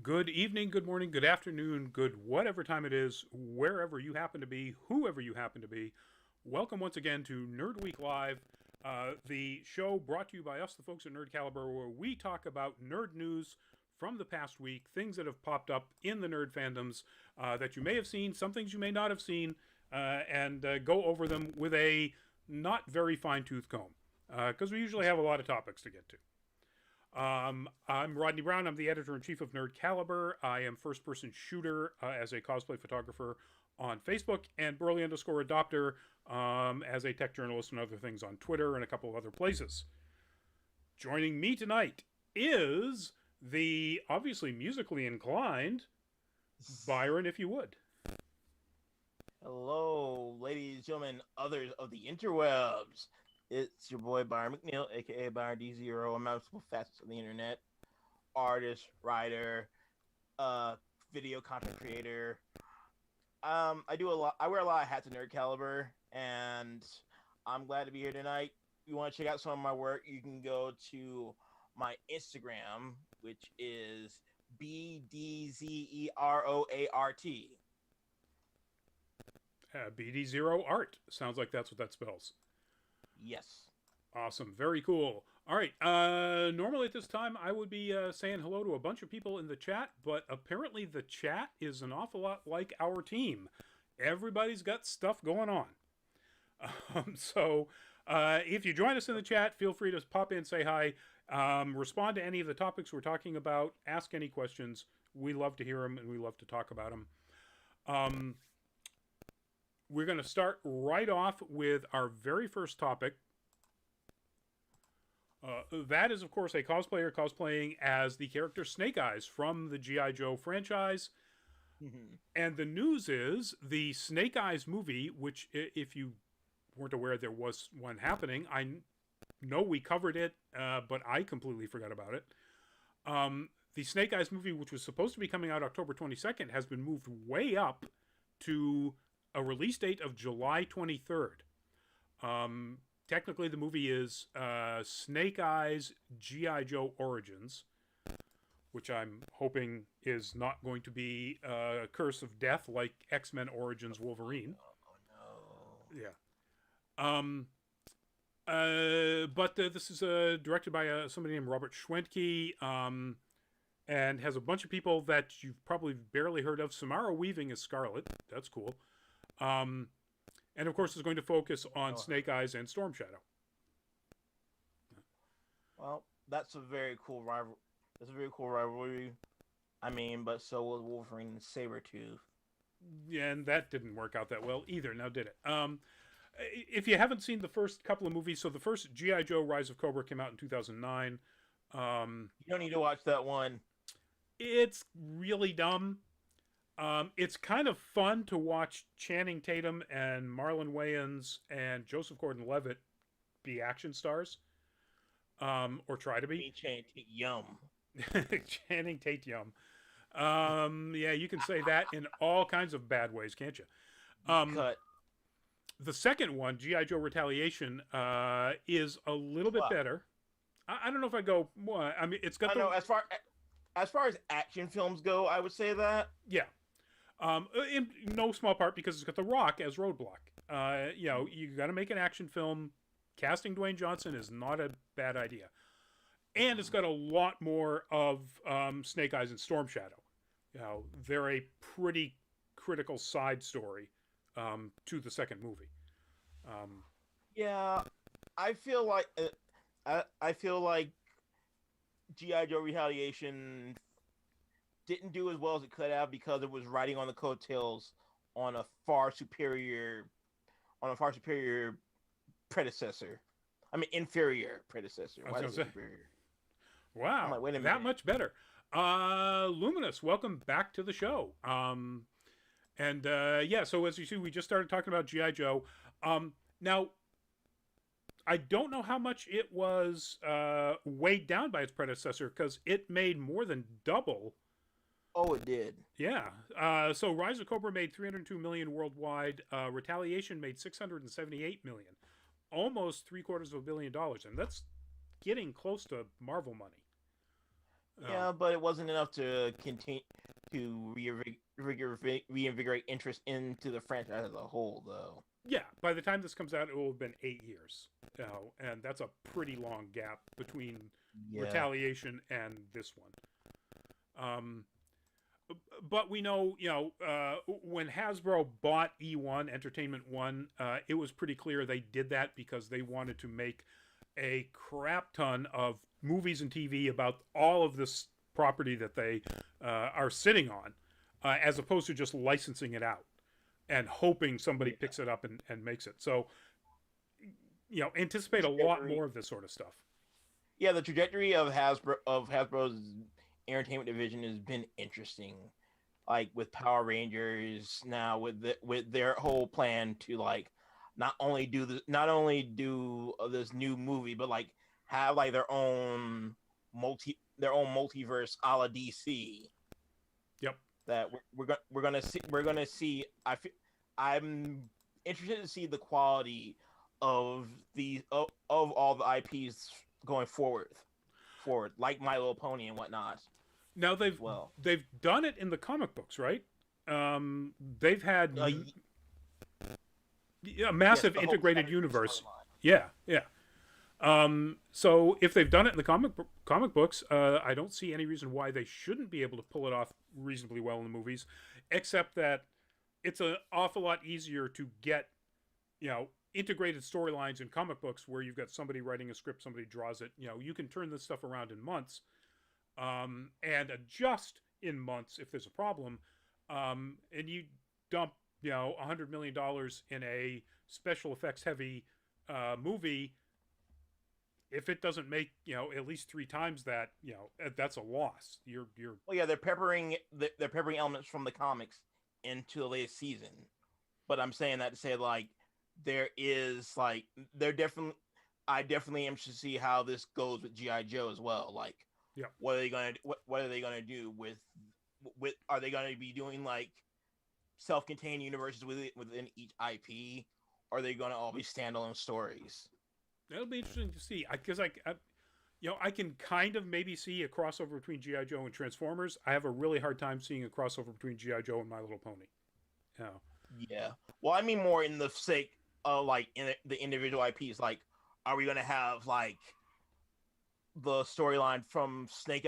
Good evening, good morning, good afternoon, good whatever time it is, wherever you happen to be, whoever you happen to be. Welcome once again to Nerd Week Live, the show brought to you by us, the folks at Nerd Caliber, where we talk about nerd news from the past week, things that have popped up in the nerd fandoms that you may have seen, some things you may not have seen, and go over them with a not very fine tooth comb, because we usually have a lot of topics to get to. I'm Rodney Brown. I'm the editor in chief of Nerd Caliber. I am first person shooter as a cosplay photographer on Facebook, and Burley underscore adopter as a tech journalist and other things on Twitter and a couple of other places. Joining me tonight is the obviously musically inclined Byron, if you would. Hello, ladies and gentlemen, others of the interwebs. It's your boy Byron McNeil, aka Byron D0. I'm multiple facets of the internet. Artist, writer, video content creator. I wear a lot of hats at Nerd Caliber, and I'm glad to be here tonight. If you want to check out some of my work, you can go to my Instagram, which is BDZEROART. BD0art. Sounds like that's what that spells. Yes. Awesome. Very cool. All right. Normally at this time, I would be saying hello to a bunch of people in the chat, but apparently the chat is an awful lot like our team. Everybody's got stuff going on. So if you join us in the chat, feel free to pop in, say hi, respond to any of the topics we're talking about, ask any questions. We love to hear them and we love to talk about them. We're going to start right off with our very first topic. That is, of course, a cosplayer cosplaying as the character Snake Eyes from the G.I. Joe franchise. And the news is the Snake Eyes movie, which, if you weren't aware there was one happening, I know we covered it, but I completely forgot about it. The Snake Eyes movie, which was supposed to be coming out October 22nd, has been moved way up to a release date of July 23rd. Technically, the movie is Snake Eyes G.I. Joe Origins, which I'm hoping is not going to be a curse of death like X-Men Origins Wolverine. Oh, no. Yeah. But this is directed by somebody named Robert Schwentke, and has a bunch of people that you've probably barely heard of. Samara Weaving is Scarlet. That's cool. And of course, it's going to focus on Snake Eyes and Storm Shadow. Well, that's a very cool rival. That's a very cool rivalry. I mean, but so was Wolverine and Sabretooth. Yeah, and that didn't work out that well either. Now, did it? If you haven't seen the first couple of movies, so the first G.I. Joe Rise of Cobra came out in 2009. You don't need to watch that one. It's really dumb. It's kind of fun to watch Channing Tatum and Marlon Wayans and Joseph Gordon-Levitt be action stars, or try to be. Channing Yum. Channing Tatum. Yeah, you can say that in all kinds of bad ways, can't you? Cut. The second one, G.I. Joe Retaliation, is a little bit better. I don't know if I go. I mean, it's got. I know as far as action films go, I would say that. Yeah. In no small part because it's got The Rock as Roadblock. You got to make an action film. Casting Dwayne Johnson is not a bad idea. And it's got a lot more of Snake Eyes and Storm Shadow. They're a pretty critical side story to the second movie. Yeah, I feel like G.I. Joe Retaliation didn't do as well as it could have because it was riding on the coattails on a far superior predecessor. I mean, inferior predecessor. Why is it superior? Wow, like, wait a that minute. much better. Luminous, welcome back to the show. So as you see, we just started talking about G.I. Joe. Now, I don't know how much it was weighed down by its predecessor because it made more than double. Oh, it did. Yeah. So Rise of Cobra made $302 million worldwide. Retaliation made $678 million, almost $750 million, and that's getting close to Marvel money. Yeah, but it wasn't enough to continue to reinvigorate interest into the franchise as a whole, though. Yeah, by the time this comes out, it will have been 8 years. And that's a pretty long gap between Yeah. Retaliation and this one. Um, but we know, when Hasbro bought E1 Entertainment One, it was pretty clear they did that because they wanted to make a crap ton of movies and TV about all of this property that they are sitting on, as opposed to just licensing it out and hoping somebody picks it up and makes it. So, anticipate a lot more of this sort of stuff. Yeah, the trajectory of Hasbro's entertainment division has been interesting. Like with Power Rangers now, with their whole plan to like not only do this new movie, but like have like their own multiverse a la DC. Yep. That we're gonna see. I'm interested to see the quality of all the IPs going forward, like My Little Pony and whatnot. Now they've done it in the comic books, right? They've had a massive integrated universe. Yeah. So if they've done it in the comic books, I don't see any reason why they shouldn't be able to pull it off reasonably well in the movies, except that it's an awful lot easier to get, integrated storylines in comic books where you've got somebody writing a script, somebody draws it. You can turn this stuff around in months, and adjust in months if there's a problem. And you dump, $100 million in a special effects heavy movie. If it doesn't make, at least 3 times that, that's a loss. You're. Well, yeah, they're peppering elements from the comics into the latest season, but I'm saying that to say like I definitely am to see how this goes with GI Joe as well. Like, yeah, what are they gonna do with? Are they gonna be doing like self-contained universes within each IP? Or are they gonna all be standalone stories? That'll be interesting to see. Because I can kind of maybe see a crossover between GI Joe and Transformers. I have a really hard time seeing a crossover between GI Joe and My Little Pony. Yeah. Well, I mean more in the sake of like in the individual IPs. Like, are we gonna have like the storyline from Snake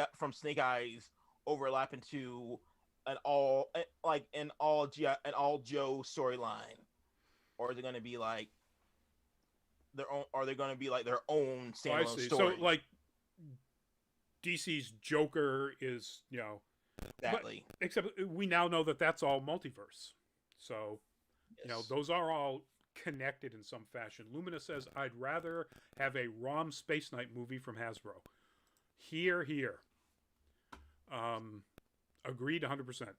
Eyes overlap into an all Joe storyline, or is it gonna be like their own? Are they gonna be like their own standalone story? So like DC's Joker is, exactly. Except we now know that that's all multiverse. So, Yes. those are all connected in some fashion. Lumina says, I'd rather have a ROM Space Knight movie from Hasbro. Here. Agreed 100%.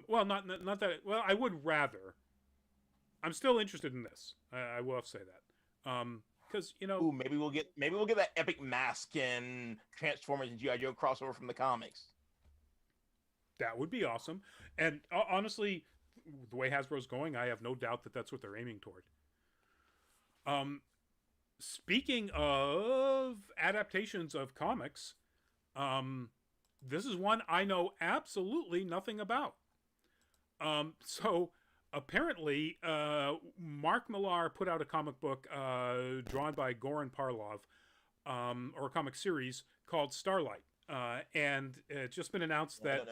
Well, not that. Well, I would rather. I'm still interested in this. I will have to say that. Because Ooh, maybe we'll get that epic Mask and Transformers and GI Joe crossover from the comics. That would be awesome. And honestly, the way Hasbro's going, I have no doubt that that's what they're aiming toward. Speaking of adaptations of comics, this is one I know absolutely nothing about. So apparently, Mark Millar put out a comic book drawn by Goran Parlov, or a comic series called Starlight. And it's just been announced that.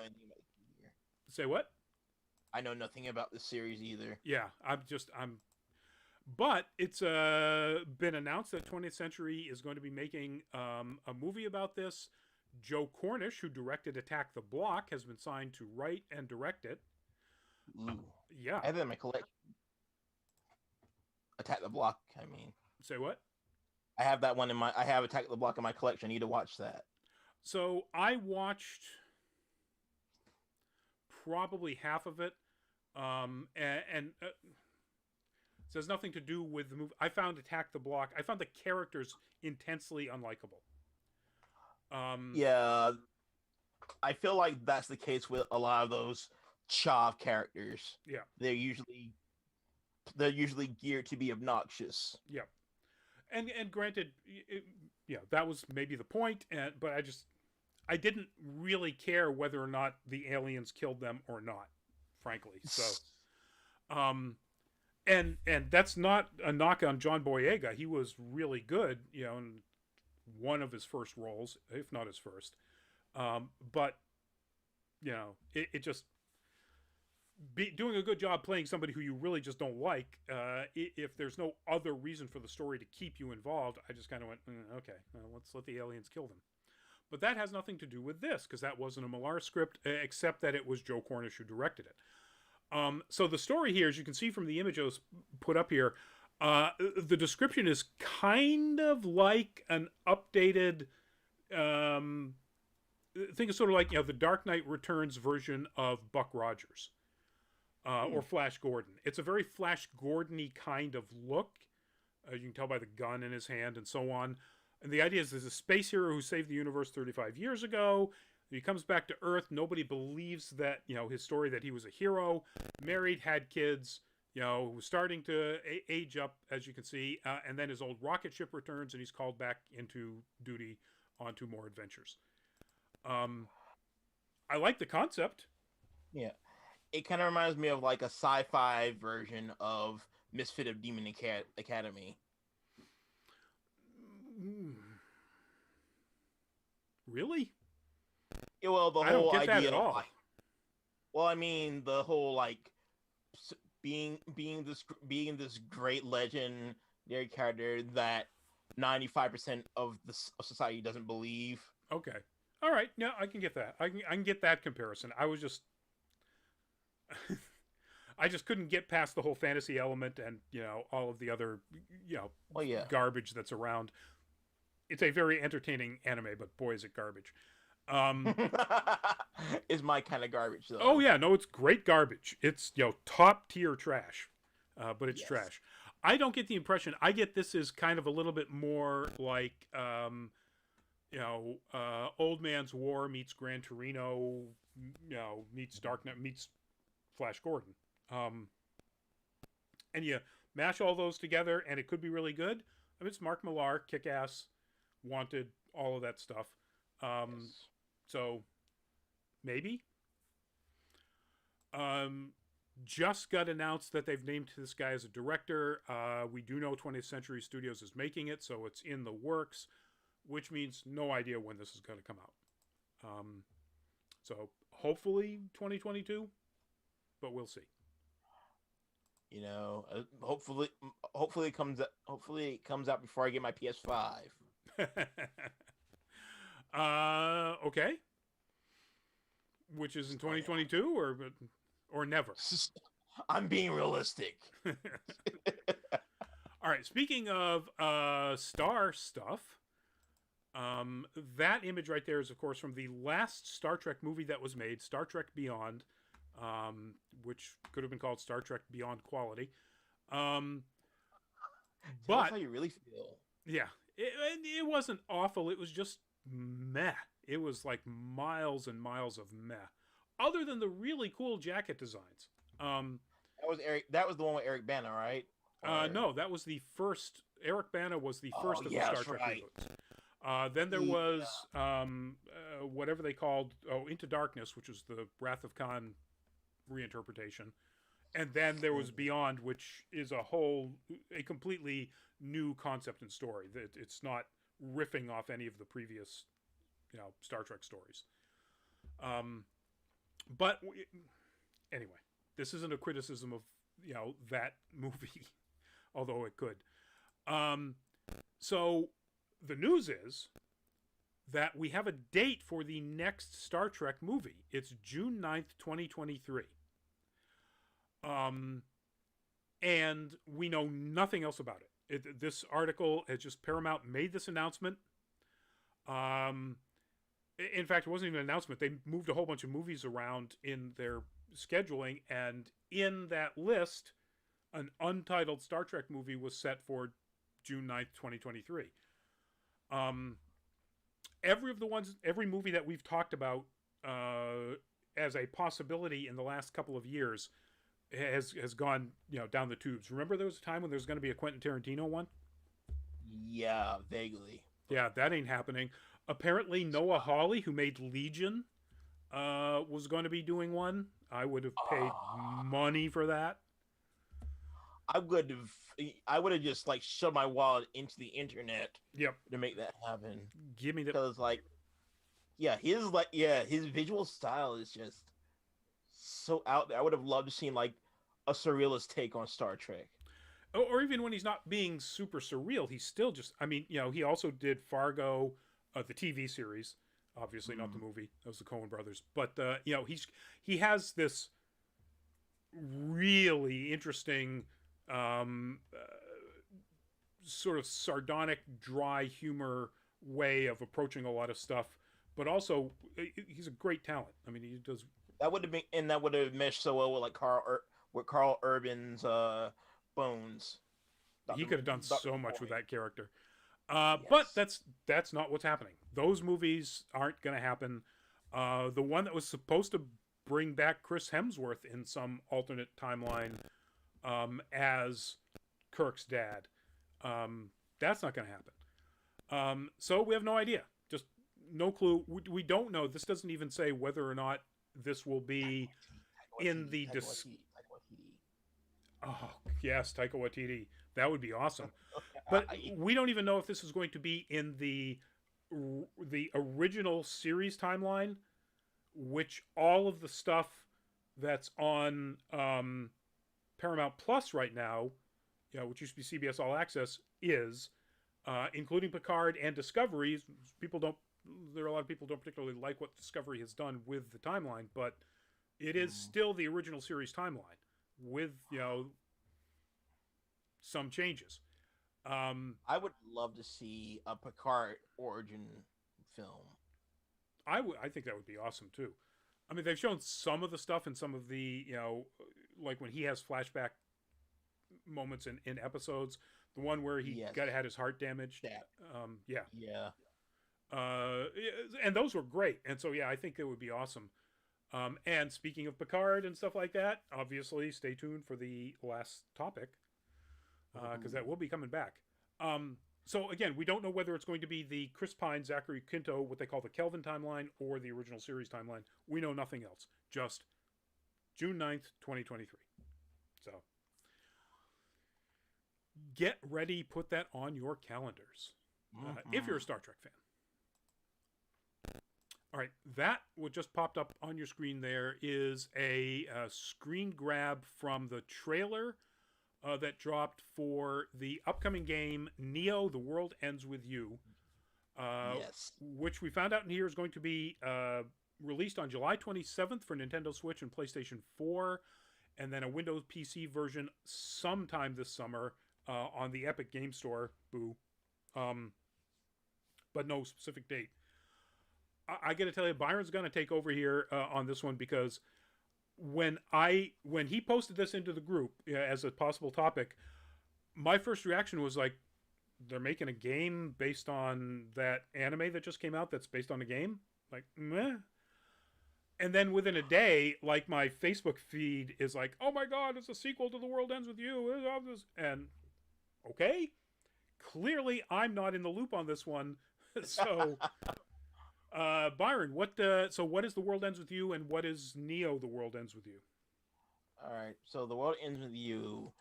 Say what? I know nothing about this series either. Yeah, But it's been announced that 20th Century is going to be making a movie about this. Joe Cornish, who directed Attack the Block, has been signed to write and direct it. Yeah. I have it in my collection. Attack the Block, I mean. Say what? I have that one I have Attack the Block in my collection. I need to watch that. So I watched probably half of it. And it has nothing to do with the movie. I found Attack the Block. I found the characters intensely unlikable. Yeah, I feel like that's the case with a lot of those Chav characters. Yeah, they're usually geared to be obnoxious. Yeah, and granted, that was maybe the point. But I didn't really care whether or not the aliens killed them or not, frankly. So, um, and that's not a knock on John Boyega. He was really good, you know, in one of his first roles, if not his first. But you know, it just doing a good job playing somebody who you really just don't like. If there's no other reason for the story to keep you involved, I just kind of went, okay, let's let the aliens kill them. But that has nothing to do with this, because that wasn't a Millar script, except that it was Joe Cornish who directed it. So the story here, as you can see from the image I was put up here, the description is kind of like an updated, think of sort of like, you know, the Dark Knight Returns version of Buck Rogers, or Flash Gordon. It's a very Flash Gordon-y kind of look. You can tell by the gun in his hand and so on. And the idea is there's a space hero who saved the universe 35 years ago. He comes back to Earth. Nobody believes that, you know, his story that he was a hero. Married, had kids, you know, was starting to age up, as you can see. And then his old rocket ship returns and he's called back into duty onto more adventures. I like the concept. Yeah. It kind of reminds me of like a sci-fi version of Misfit of Demon Academy. Really? Yeah, well, the I whole don't get idea that at all. like, well, I mean, the whole like being this great legendary character that 95% of society doesn't believe. Okay. All right. Yeah, I can get that. I can get that comparison. I was just I just couldn't get past the whole fantasy element and, you know, all of the other, you know, garbage that's around. It's a very entertaining anime, but boy, is it garbage. Is my kind of garbage, though. Oh, yeah. No, it's great garbage. It's, you know, top tier trash, but it's trash. I don't get the impression. I get this is kind of a little bit more like, you know, Old Man's War meets Gran Torino, you know, meets Darknet, meets Flash Gordon. And you mash all those together, and it could be really good. I mean, it's Mark Millar, Kick-Ass, Wanted, all of that stuff. So, maybe. Just got announced that they've named this guy as a director. We do know 20th Century Studios is making it, so it's in the works, which means no idea when this is going to come out. So, hopefully 2022, but we'll see. You know, hopefully it comes out before I get my PS5. Okay. Which is in 2022 or never. I'm being realistic. All right. Speaking of star stuff, that image right there is, of course, from the last Star Trek movie that was made, Star Trek Beyond, which could have been called Star Trek Beyond Quality. But that's how you really feel. Yeah. It wasn't awful. It was just meh. It was like miles and miles of meh. Other than the really cool jacket designs. That was the one with Eric Bana, right? No, that was the first. Eric Bana was the first of the Star Trek reboots. Then there was whatever they called Into Darkness, which was the Wrath of Khan reinterpretation. And then there was Beyond, which is a completely new concept and story. That it's not riffing off any of the previous, you know, Star Trek stories. But anyway, this isn't a criticism of, you know, that movie, although it could. So the news is that we have a date for the next Star Trek movie. It's June 9th, 2023. And we know nothing else about it. This article has just Paramount made this announcement. In fact, it wasn't even an announcement. They moved a whole bunch of movies around in their scheduling, and in that list, an untitled Star Trek movie was set for June 9th, 2023. Every movie that we've talked about as a possibility in the last couple of years has gone, you know, down the tubes. Remember there was a time when there was going to be a Quentin Tarantino one? Yeah, vaguely. Yeah, that ain't happening. Apparently, Noah Hawley, who made Legion, was going to be doing one. I would have paid money for that. I would have. I would have just like shoved my wallet into the internet Yep. to make that happen. Give me the. Because his visual style is just so out there. I would have loved to see like a surrealist take on Star Trek. Or even when he's not being super surreal, he's still just. I mean, he also did Fargo, the TV series. Obviously, not the movie. That was the Coen brothers. But he has this really interesting, sort of sardonic, dry humor way of approaching a lot of stuff. But also, he's a great talent. I mean, he does. That would have meshed so well with like Carl Urban's Bones. He could have done so much with that character. Yes. But that's not what's happening. Those movies aren't going to happen. The one that was supposed to bring back Chris Hemsworth in some alternate timeline as Kirk's dad, that's not going to happen. So we have no idea. Just no clue. We don't know. This doesn't even say whether or not this will be in the... Oh, yes, Taika Waititi. That would be awesome. But we don't even know if this is going to be in the original series timeline, which all of the stuff that's on Paramount Plus right now, which used to be CBS All Access, is, including Picard and Discovery. There are a lot of people who don't particularly like what Discovery has done with the timeline, but it is still the original series timeline with, some changes. I would love to see a Picard origin film. I think that would be awesome too. I mean, they've shown some of the stuff in some of the, like when he has flashback moments in episodes. The one where he had his heart damaged. Yeah. And those were great. And so, I think it would be awesome. And speaking of Picard and stuff like that, obviously stay tuned for the last topic, because that will be coming back. So again, we don't know whether it's going to be the Chris Pine, Zachary Quinto, what they call the Kelvin timeline, or the original series timeline. We know nothing else. Just June 9th, 2023. So get ready, put that on your calendars, if you're a Star Trek fan. All right, that what just popped up on your screen there is a screen grab from the trailer that dropped for the upcoming game Neo: The World Ends With You, which we found out in here is going to be released on July 27th for Nintendo Switch and PlayStation 4, and then a Windows PC version sometime this summer on the Epic Game Store. Boo. But no specific date. I got to tell you, Byron's going to take over here on this one, because when he posted this into the group as a possible topic, my first reaction was like, they're making a game based on that anime that just came out that's based on a game? Like, meh. And then within a day, like, my Facebook feed is like, oh my god, it's a sequel to The World Ends With You. And, okay. Clearly, I'm not in the loop on this one. So... Byron, what is The World Ends With You, and what is Neo: The World Ends With You? All right, so The World Ends With You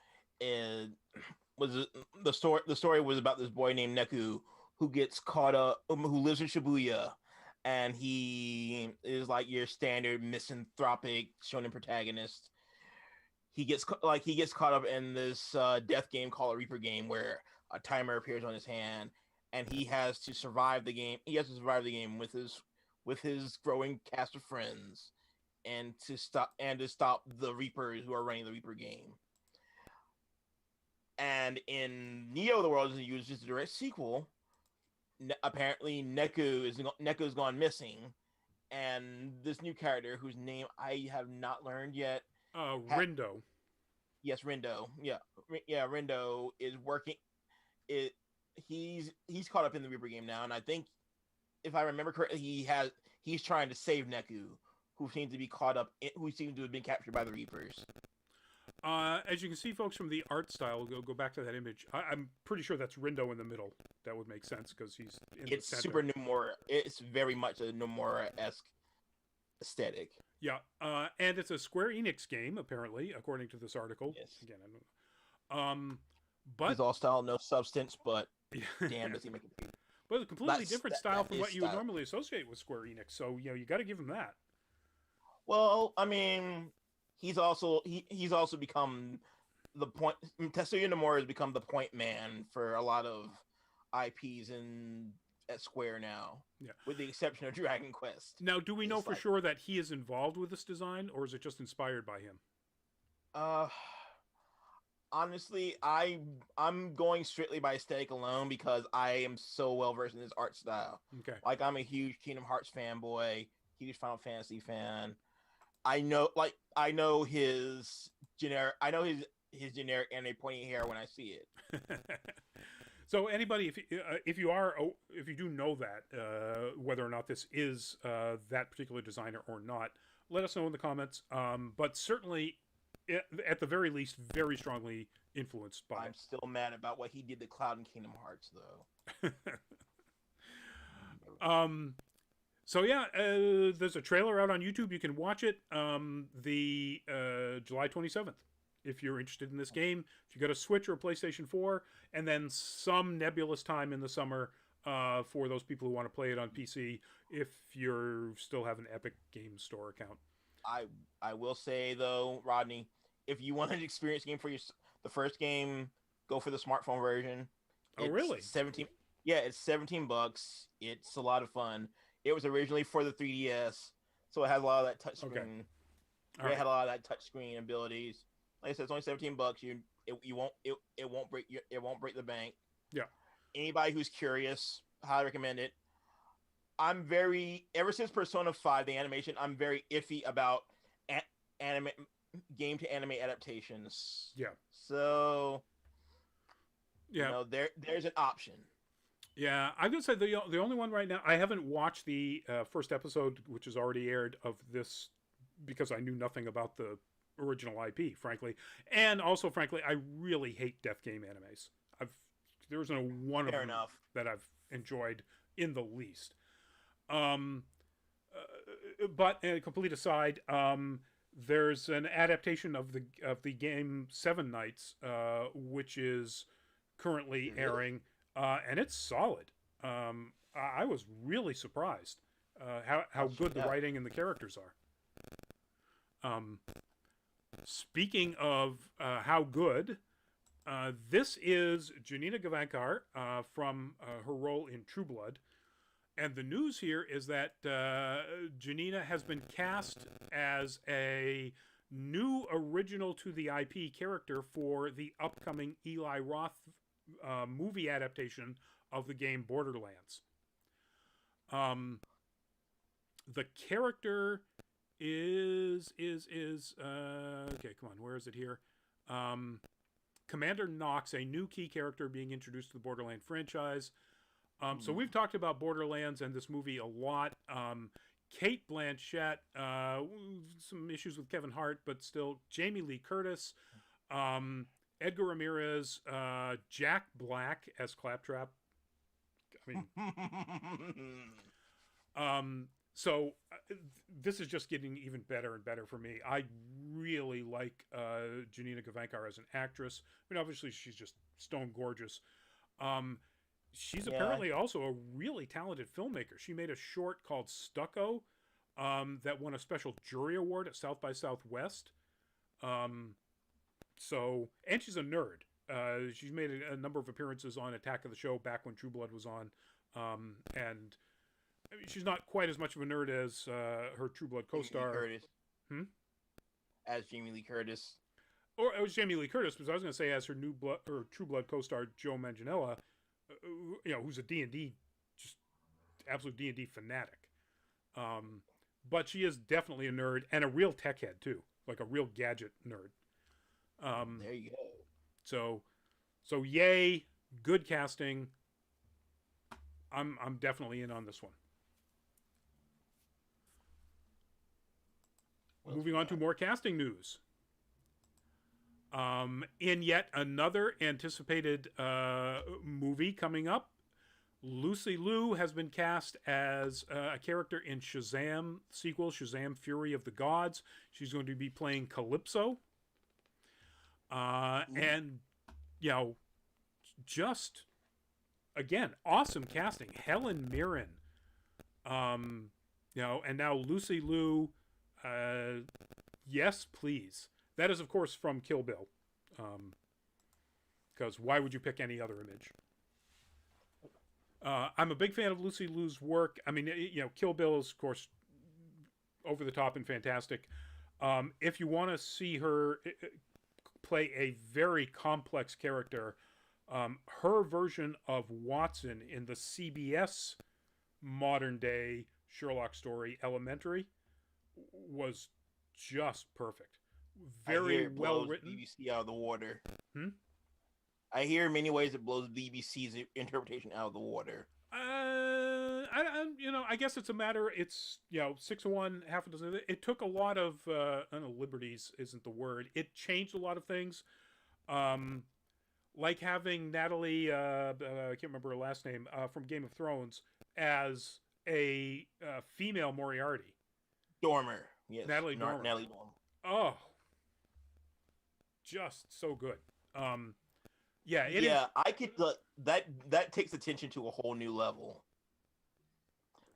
was the story. The story was about this boy named Neku who gets caught up, who lives in Shibuya, and he is like your standard misanthropic shonen protagonist. He gets caught up in this death game called a Reaper game, where a timer appears on his hand. And he has to survive the game. He has to survive the game with his growing cast of friends, and to stop the Reapers who are running the Reaper game. And in Neo: The World Ends With You, is just a direct sequel. Apparently, Neku's gone missing, and this new character, whose name I have not learned yet, Rindo. Yes, Rindo. Yeah, Rindo is working. He's caught up in the Reaper game now, and I think, if I remember correctly, he's trying to save Neku, who seems to have been captured by the Reapers. As you can see, folks, from the art style, go back to that image. I'm pretty sure that's Rindo in the middle. That would make sense because he's in It's the center. super Nomura. It's very much a Nomura-esque aesthetic. Yeah, and it's a Square Enix game, apparently, according to this article. Yes. Again, I don't know. But He's all style, no substance, but damn, does he make it? But a completely different style from what you would style. normally associate with Square Enix. So you got to give him that. Well, I mean, he's also become the point. Tetsuya Nomura has become the point man for a lot of IPs at Square now. Yeah, with the exception of Dragon Quest. Now, do we know for sure that he is involved with this design, or is it just inspired by him? Honestly, I'm going strictly by aesthetic alone because I am so well versed in his art style. Okay. Like, I'm a huge Kingdom Hearts fanboy, huge Final Fantasy fan. I know his generic generic anime pointy hair when I see it. So anybody, if you do know that whether or not this is that particular designer or not, let us know in the comments. But certainly, at the very least, very strongly influenced by. I'm still mad about what he did to Cloud in Kingdom Hearts, though. So yeah, there's a trailer out on YouTube. You can watch it the July 27th. If you're interested in this game, if you got a Switch or a PlayStation 4, and then some nebulous time in the summer for those people who want to play it on PC, if you still have an Epic Games Store account. I will say though, Rodney, if you want an experience game for the first game, go for the smartphone version. Oh, really? 17. Yeah, it's $17. It's a lot of fun. It was originally for the 3DS, so it has a lot of that touchscreen. Okay. It had a lot of that touchscreen abilities. Like I said, it's only $17. It won't break the bank. Yeah. Anybody who's curious, highly recommend it. Ever since Persona 5, the animation, I'm very iffy about anime game to anime adaptations. Yeah. So, yeah, there's an option. Yeah, I'm gonna say the only one right now. I haven't watched the first episode, which is already aired of this, because I knew nothing about the original IP, frankly, and also, frankly, I really hate death game animes. There isn't one of them that I've enjoyed in the least. But a complete aside, there's an adaptation of the game Seven Nights, which is currently airing, and it's solid. I was really surprised how good the writing and the characters are. Speaking of how good, this is Janina Gavankar from her role in True Blood. And the news here is that Janina has been cast as a new original to the IP character for the upcoming Eli Roth movie adaptation of the game Borderlands. The character is okay, come on, where is it here? Commander Knox, a new key character being introduced to the Borderlands franchise. So we've talked about Borderlands and this movie a lot. Kate Blanchett, some issues with Kevin Hart, but still Jamie Lee Curtis, Edgar Ramirez, Jack Black as Claptrap. I mean, so this is just getting even better and better for me. I really like Janina Gavankar as an actress. I mean, obviously she's just stone gorgeous. She's apparently also a really talented filmmaker. She made a short called Stucco that won a special jury award at South by Southwest. And she's a nerd. She's made a number of appearances on Attack of the Show back when True Blood was on. And I mean, she's not quite as much of a nerd as her True Blood co-star. As Jamie Lee Curtis. Or it was Jamie Lee Curtis, because I was going to say as her True Blood co-star Joe Manganiello, who's a D&D, just absolute D&D fanatic. But she is definitely a nerd and a real tech head too, like a real gadget nerd. There you go. So yay, good casting. I'm definitely in on this one. Moving on to more casting news. In yet another anticipated movie coming up, Lucy Liu has been cast as a character in Shazam sequel, Shazam: Fury of the Gods. She's going to be playing Calypso. And, you know, just, again, awesome casting. Helen Mirren. You know, and now Lucy Liu. Yes, please. That is, of course, from Kill Bill. Because why would you pick any other image? I'm a big fan of Lucy Liu's work. I mean, you know, Kill Bill is, of course, over the top and fantastic. If you want to see her play a very complex character, her version of Watson in the CBS modern day Sherlock story, Elementary, was just perfect. Very well written. BBC out of the water. Hmm? I hear in many ways it blows BBC's interpretation out of the water. You know, I guess it's a matter. It's, you know, 6 of one, half a dozen. It took a lot of I don't know, liberties isn't the word. It changed a lot of things. Like having Natalie, I can't remember her last name, from Game of Thrones as a female Moriarty. Dormer, yes, Natalie Dormer. Natalie Dormer. Oh, just so good. Yeah, I could that takes attention to a whole new level.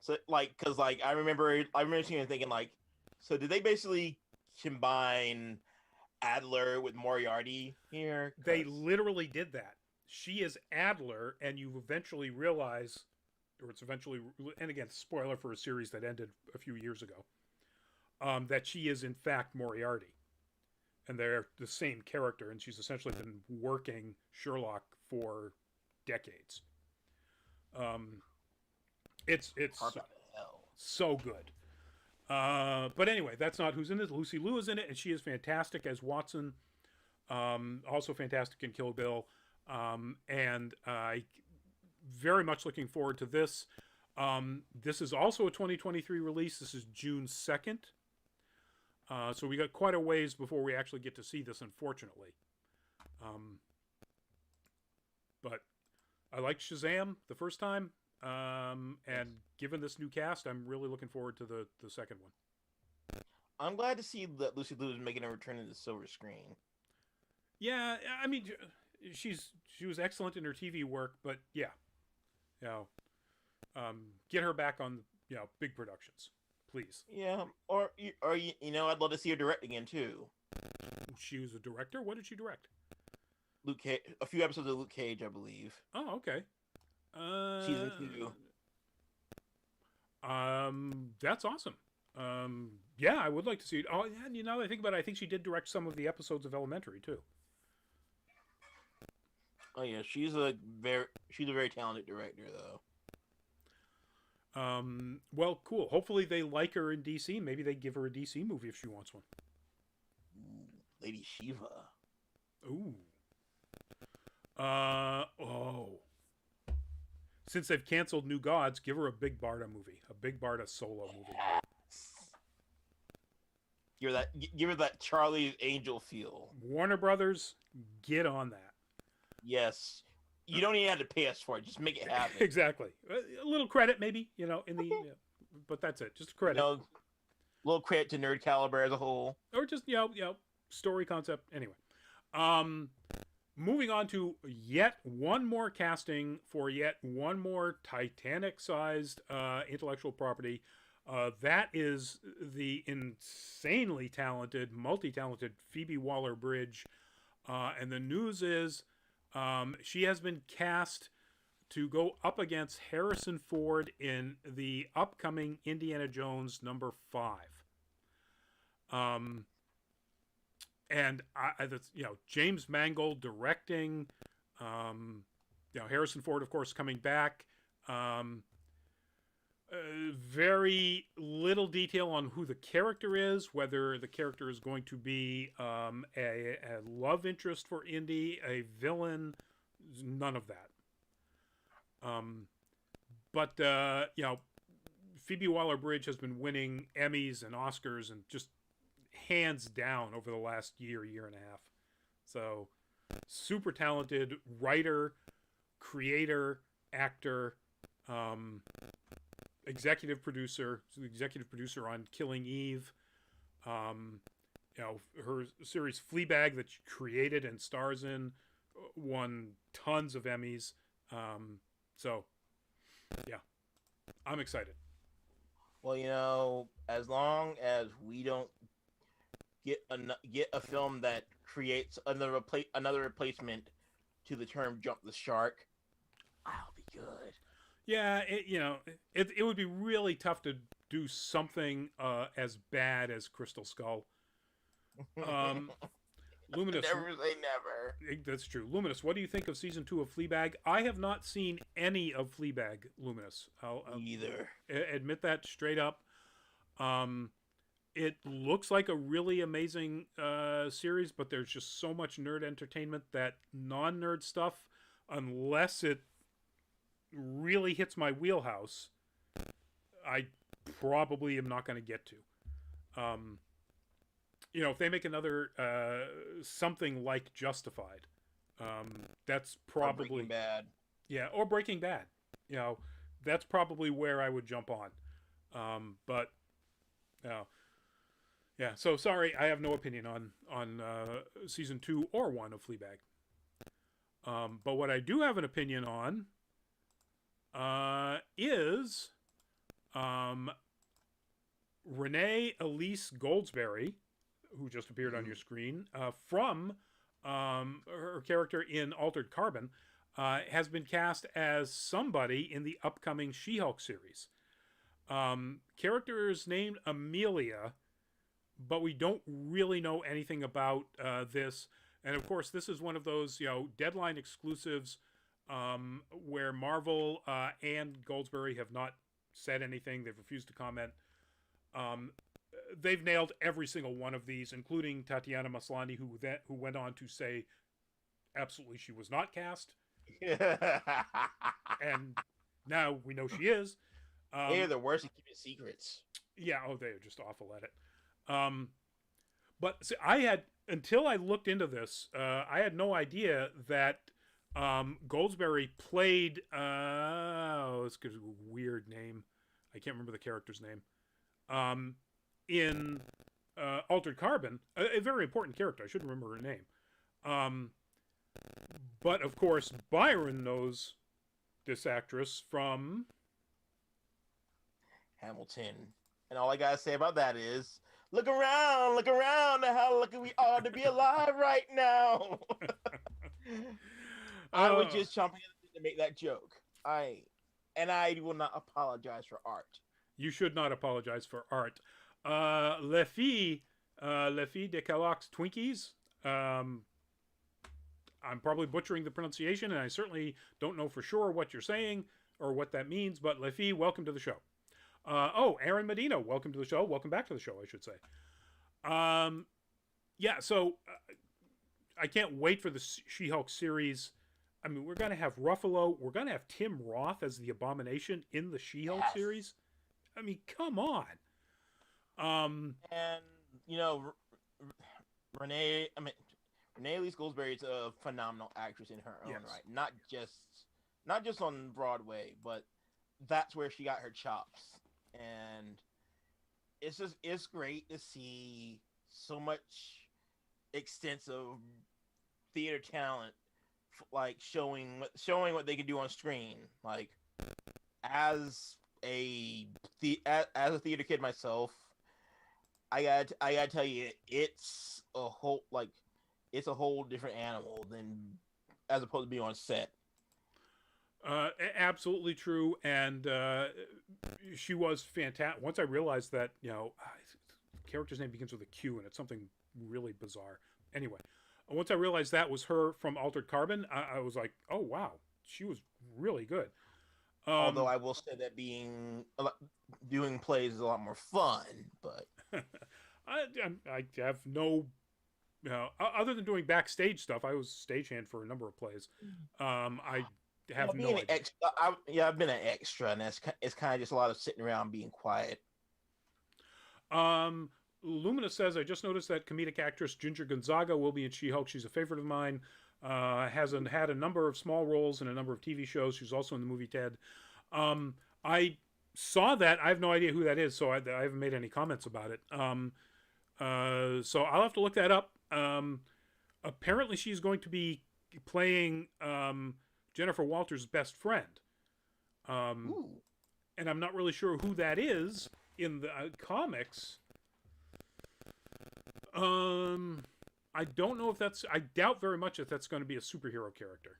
So, like, because like I remember seeing and thinking like, so did they basically combine Adler with Moriarty here? They literally did that. She is Adler, and you eventually realize, or it's eventually, and again, spoiler for a series that ended a few years ago, that she is in fact Moriarty. And they're the same character, and she's essentially been working Sherlock for decades. It's so good. But anyway, that's not who's in it. Lucy Liu is in it, and she is fantastic as Watson. Also fantastic in Kill Bill. And I very much looking forward to this. This is also a 2023 release. This is June 2nd. So we got quite a ways before we actually get to see this, unfortunately. But I liked Shazam the first time. And given this new cast, I'm really looking forward to the second one. I'm glad to see that Lucy Liu is making a return to the silver screen. Yeah, I mean, she was excellent in her TV work, but yeah, you know, get her back on, you know, big productions, please. Yeah, or you know, I'd love to see her direct again too. She was a director. What did she direct? Luke Cage, a few episodes of Luke Cage, I believe. Oh, okay. Season 2. That's awesome. Yeah, I would like to see it. Oh, and you know, I think about it, I think she did direct some of the episodes of Elementary too. Oh yeah, she's a very talented director though. Well, cool. Hopefully they like her in DC. Maybe they give her a DC movie if she wants one. Lady Shiva. Ooh. Oh. Since they've canceled New Gods, give her a Big Barda movie. A Big Barda solo movie. Give her that Charlie's Angel feel. Warner Brothers, get on that. Yes. You don't even have to pay us for it. Just make it happen. Exactly. A little credit, maybe, you know, in the... Yeah, but that's it. Just credit. You know, a little credit to Nerd Caliber as a whole. Or just, you know, story concept. Anyway. Moving on to yet one more casting for yet one more Titanic-sized intellectual property. That is the insanely talented, multi-talented Phoebe Waller-Bridge. And the news is she has been cast to go up against Harrison Ford in the upcoming Indiana Jones #5. And you know, James Mangold directing, you know, Harrison Ford, of course, coming back. Very little detail on who the character is, whether the character is going to be a love interest for Indy, a villain, none of that. But you know, Phoebe Waller-Bridge has been winning Emmys and Oscars and just hands down over the last year and a half. So, super talented writer, creator, actor, um, executive producer on Killing Eve. Her series Fleabag that she created and stars in won tons of Emmys. So, yeah, I'm excited. Well, as long as we don't get a film that creates another replacement to the term "jump the shark," I'll be good. Yeah, it would be really tough to do something as bad as Crystal Skull. Um, Luminous, Never say never. that's true. Luminous, what do you think of season 2 of Fleabag? I have not seen any of Fleabag, Luminous. I'll Either. admit that straight up. It looks like a really amazing series, but there's just so much nerd entertainment that non-nerd stuff, unless it really hits my wheelhouse, I probably am not going to get to. If they make another something like Justified, that's probably Or Breaking Bad. Yeah, or Breaking Bad. That's probably where I would jump on. But yeah. So sorry, I have no opinion on season 2 or 1 of Fleabag. But what I do have an opinion on is Renee Elise Goldsberry, who just appeared on your screen, from her character in Altered Carbon, has been cast as somebody in the upcoming She-Hulk series. Character is named Amelia, but we don't really know anything about this. And of course, this is one of those Deadline exclusives where Marvel and Goldsberry have not said anything. They've refused to comment. They've nailed every single one of these, including Tatiana Maslany, who went on to say absolutely she was not cast. And now we know she is. They're the worst at keeping secrets. Yeah, they're just awful at it. But see, until I looked into this, I had no idea that Goldsberry played, it's a weird name. I can't remember the character's name. In Altered Carbon, a very important character. I should remember her name. But of course, Byron knows this actress from Hamilton. And all I gotta say about that is, look around, how lucky we are to be alive right now. I was just chomping to make that joke. I will not apologize for art. You should not apologize for art. Les Filles de Kellogg's Twinkies. I'm probably butchering the pronunciation, and I certainly don't know for sure what you're saying or what that means, but Les Filles, welcome to the show. Aaron Medina, welcome to the show. Welcome back to the show, I should say. So I can't wait for the She-Hulk series. I mean, we're going to have Ruffalo. We're going to have Tim Roth as the Abomination in the She-Hulk series. I mean, come on. And, Renee Elise Goldsberry is a phenomenal actress in her own right. Not just on Broadway, but that's where she got her chops. And it's great to see so much extensive theater talent, like showing what they can do on screen. Like, as a theater kid myself, I gotta tell you, it's a whole different animal than as opposed to being on set. Absolutely true, and she was fantastic. Once I realized that, the character's name begins with a Q, and it's something really bizarre. Anyway, once I realized that was her from Altered Carbon, I was like, oh wow, she was really good. Although I will say that doing plays is a lot more fun, but I have no. Other than doing backstage stuff, I was stagehand for a number of plays. I have no idea. I've been an extra, and it's kind of just a lot of sitting around being quiet. Lumina says, I just noticed that comedic actress Ginger Gonzaga will be in She-Hulk. She's a favorite of mine. Has had a number of small roles in a number of TV shows. She's also in the movie Ted. I saw that. I have no idea who that is, so I haven't made any comments about it. So I'll have to look that up. Apparently, she's going to be playing Jennifer Walters' best friend. And I'm not really sure who that is in the comics. I don't know if that's... I doubt very much that that's going to be a superhero character.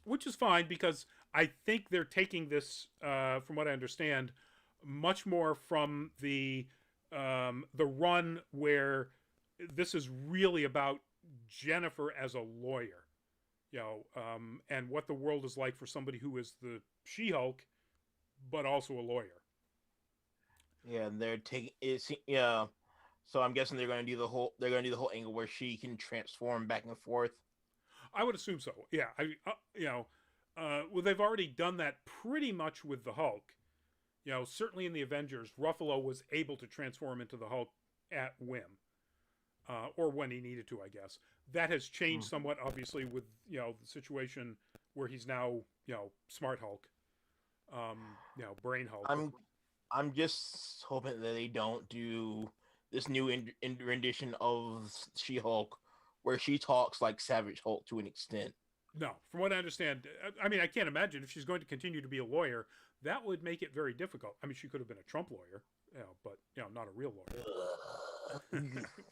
Which is fine, because I think they're taking this, from what I understand, much more from the run where this is really about Jennifer as a lawyer. You know, and what the world is like for somebody who is the She-Hulk, but also a lawyer. Yeah, and they're taking it. Yeah, so I'm guessing they're going to do the whole. They're going to do the whole angle where she can transform back and forth. I would assume so. Yeah, well, they've already done that pretty much with the Hulk. You know, certainly in the Avengers, Ruffalo was able to transform into the Hulk at whim, or when he needed to, I guess. That has changed somewhat, obviously, with the situation where he's now Smart Hulk, Brain Hulk. I'm just hoping that they don't do this new rendition of She-Hulk where she talks like Savage Hulk to an extent. No, from what I understand, I mean, I can't imagine if she's going to continue to be a lawyer, that would make it very difficult. I mean, she could have been a Trump lawyer, but not a real lawyer,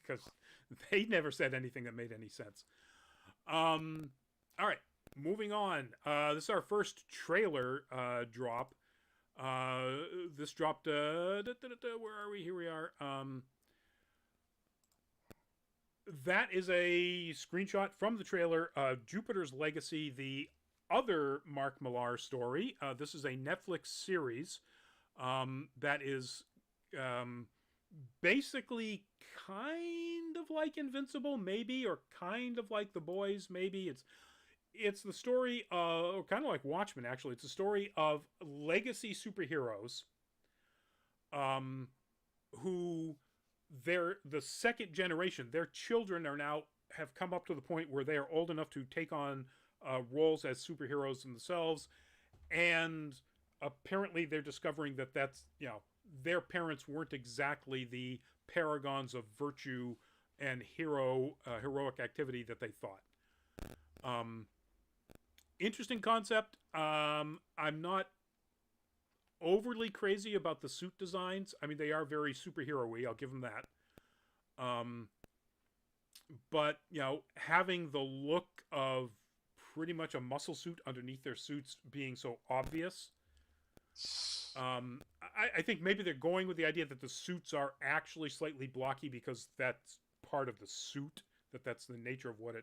because they never said anything that made any sense. All right, moving on. This is our first trailer drop. This dropped. Where are we? Here we are. That is a screenshot from the trailer. Jupiter's Legacy, the other Mark Millar story. This is a Netflix series that is basically kind of like Invincible, maybe, or kind of like The Boys, maybe. It's the story of, or kind of like Watchmen, actually. It's a story of legacy superheroes who they're the second generation. Their children have come up to the point where they are old enough to take on roles as superheroes themselves, and apparently they're discovering that that's their parents weren't exactly the paragons of virtue and heroic activity that they thought. Interesting concept. I'm not overly crazy about the suit designs. I mean, they are very superhero-y, I'll give them that. But, having the look of pretty much a muscle suit underneath their suits being so obvious, I think maybe they're going with the idea that the suits are actually slightly blocky because that's part of the suit, that's the nature of what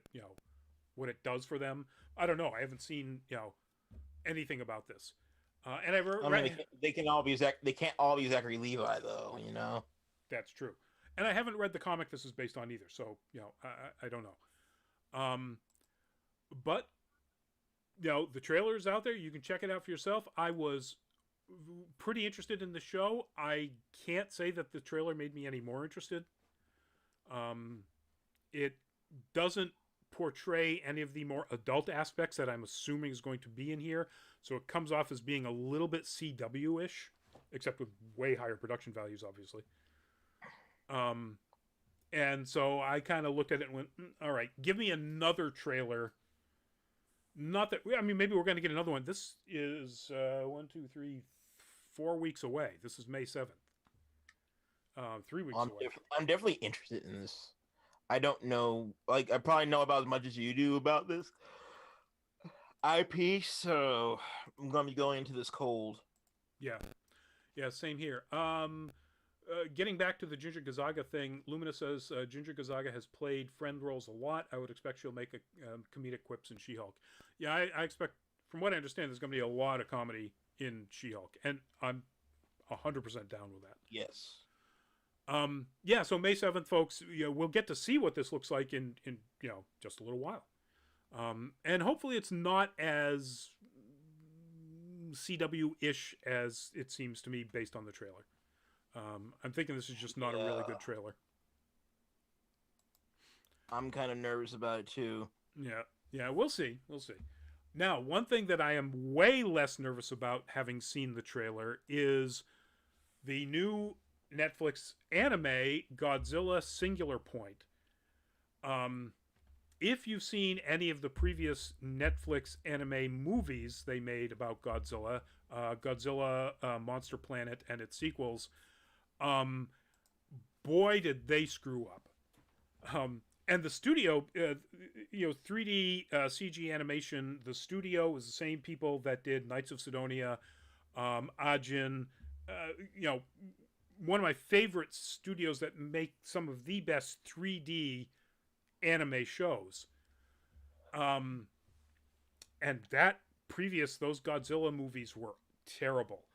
it does for them. I don't know. I haven't seen, anything about this. And I've read... they can't all be Zachary Levi, though, That's true. And I haven't read the comic this is based on either, so, I don't know. But, the trailer is out there. You can check it out for yourself. I was pretty interested in the show. I can't say that the trailer made me any more interested. It doesn't portray any of the more adult aspects that I'm assuming is going to be in here. So it comes off as being a little bit CW-ish, except with way higher production values, obviously. And so I kind of looked at it and went, all right, give me another trailer. Not that, I mean, maybe we're going to get another one. This is 4 weeks away. This is May 7th. 3 weeks away. I'm definitely interested in this. I don't know, I probably know about as much as you do about this IP, so I'm going to be going into this cold. Yeah, same here. Getting back to the Ginger Gonzaga thing, Lumina says Ginger Gonzaga has played friend roles a lot. I would expect she'll make comedic quips in She-Hulk. Yeah, I expect, from what I understand, there's going to be a lot of comedy in She-Hulk, and I'm 100% down with that. Yes. So May 7th, folks, we'll get to see what this looks like in just a little while. And hopefully it's not as CW-ish as it seems to me based on the trailer. I'm thinking this is just not a really good trailer. I'm kind of nervous about it too. Yeah, we'll see. We'll see. Now, one thing that I am way less nervous about, having seen the trailer, is the new Netflix anime Godzilla Singular Point. If you've seen any of the previous Netflix anime movies they made about Godzilla, Godzilla, Monster Planet, and its sequels, boy, did they screw up. And the studio, 3D CG animation, the studio is the same people that did Knights of Sidonia, Ajin, one of my favorite studios that make some of the best 3D anime shows. And those Godzilla movies were terrible.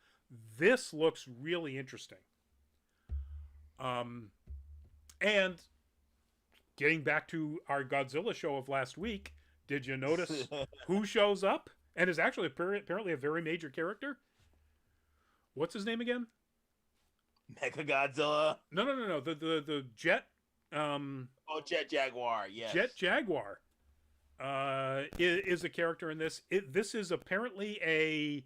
This looks really interesting. And getting back to our Godzilla show of last week, did you notice who shows up and is actually apparently a very major character? What's his name again? Mecha Godzilla. No. The Jet. Jet Jaguar. Yes. Jet Jaguar is a character in this. This is apparently a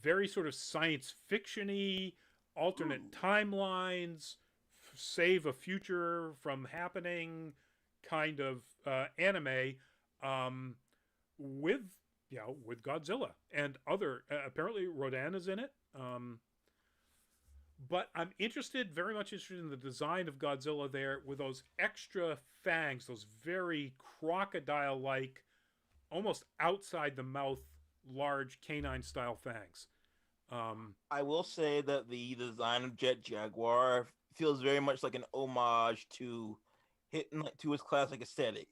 very sort of science fiction-y, alternate timelines, save a future from happening kind of anime with Godzilla and other. Apparently, Rodan is in it. But I'm very much interested in the design of Godzilla there with those extra fangs, those very crocodile-like, almost outside the mouth, large canine-style fangs. I will say that the design of Jet Jaguar feels very much like an homage to his classic aesthetic.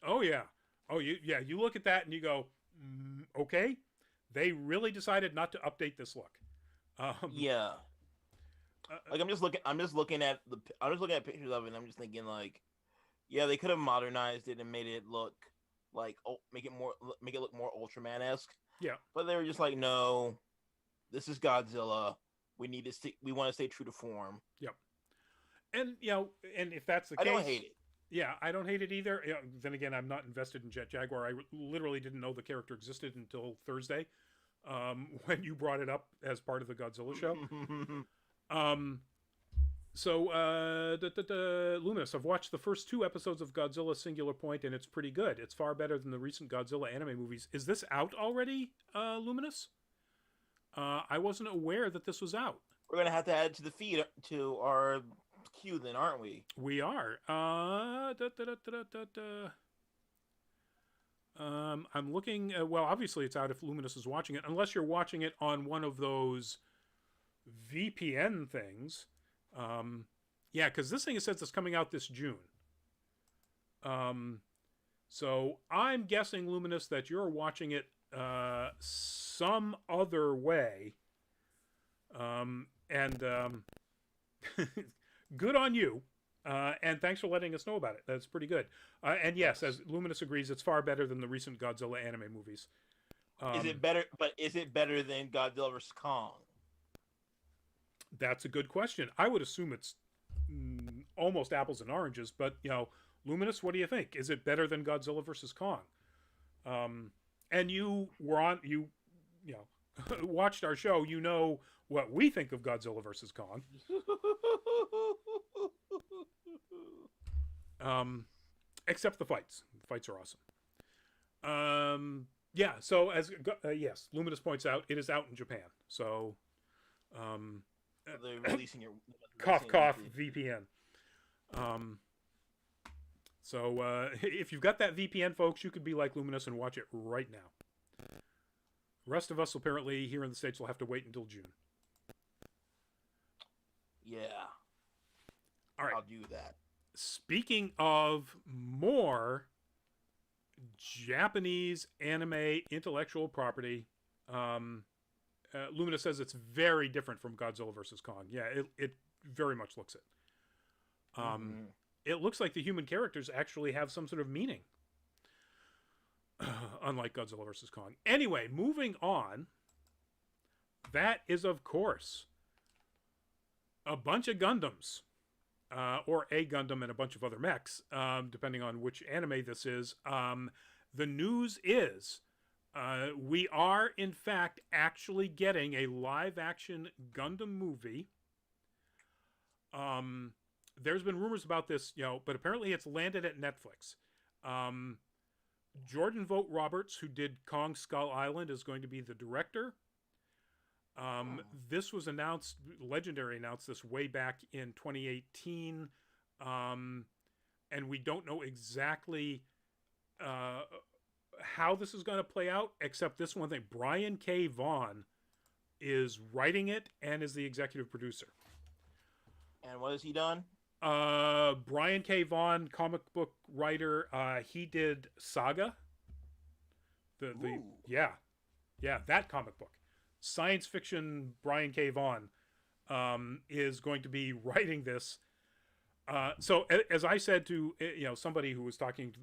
Oh yeah. You look at that and you go, okay, they really decided not to update this look. Yeah. Like I'm just looking at pictures of it and I'm just thinking like, yeah, they could have modernized it and made it look like make it look more Ultraman-esque. Yeah. But they were just like, no, this is Godzilla. We want to stay true to form. Yep. And and if that's the case, I don't hate it. Yeah, I don't hate it either. Then again, I'm not invested in Jet Jaguar. I literally didn't know the character existed until Thursday, when you brought it up as part of the Godzilla show. Luminous, I've watched the first 2 episodes of Godzilla Singular Point, and it's pretty good. It's far better than the recent Godzilla anime movies. Is this out already, Luminous? I wasn't aware that this was out. We're going to have to add it to the feed, to our queue then, aren't we? We are. I'm looking. Well, obviously it's out if Luminous is watching it, unless you're watching it on one of those VPN things. Yeah, because this thing says it's coming out this June. So I'm guessing, Luminous, that you're watching it some other way. Good on you. And thanks for letting us know about it. That's pretty good. And yes, as Luminous agrees, it's far better than the recent Godzilla anime movies. Is it better? But is it better than Godzilla vs. Kong? That's a good question. I would assume it's almost apples and oranges, but Luminous, what do you think? Is it better than Godzilla vs. Kong? And you were watched our show. You know what we think of Godzilla vs. Kong. Except the fights. The fights are awesome. Yeah. So yes, Luminous points out, it is out in Japan. So, they're releasing your cough VPN. So if you've got that VPN, folks, you could be like Luminous and watch it right now. The rest of us, apparently, here in the States, will have to wait until June. Yeah. All right. I'll do that. Speaking of more Japanese anime intellectual property, Lumina says it's very different from Godzilla vs. Kong. Yeah, it very much looks it. It looks like the human characters actually have some sort of meaning. Unlike Godzilla vs. Kong. Anyway, moving on. That is, of course, a bunch of Gundams, or a Gundam and a bunch of other mechs, depending on which anime this is. The news is we are, in fact, actually getting a live action Gundam movie. There's been rumors about this, but apparently it's landed at Netflix. Jordan Vogt Roberts, who did Kong Skull Island, is going to be the director. This was announced, Legendary announced this way back in 2018, and we don't know exactly how this is going to play out, except this one thing. Brian K. Vaughan is writing it and is the executive producer. And what has he done? Brian K. Vaughan, comic book writer. He did Saga. That comic book. Science fiction Brian K. Vaughan is going to be writing this. So as I said to somebody who was talking to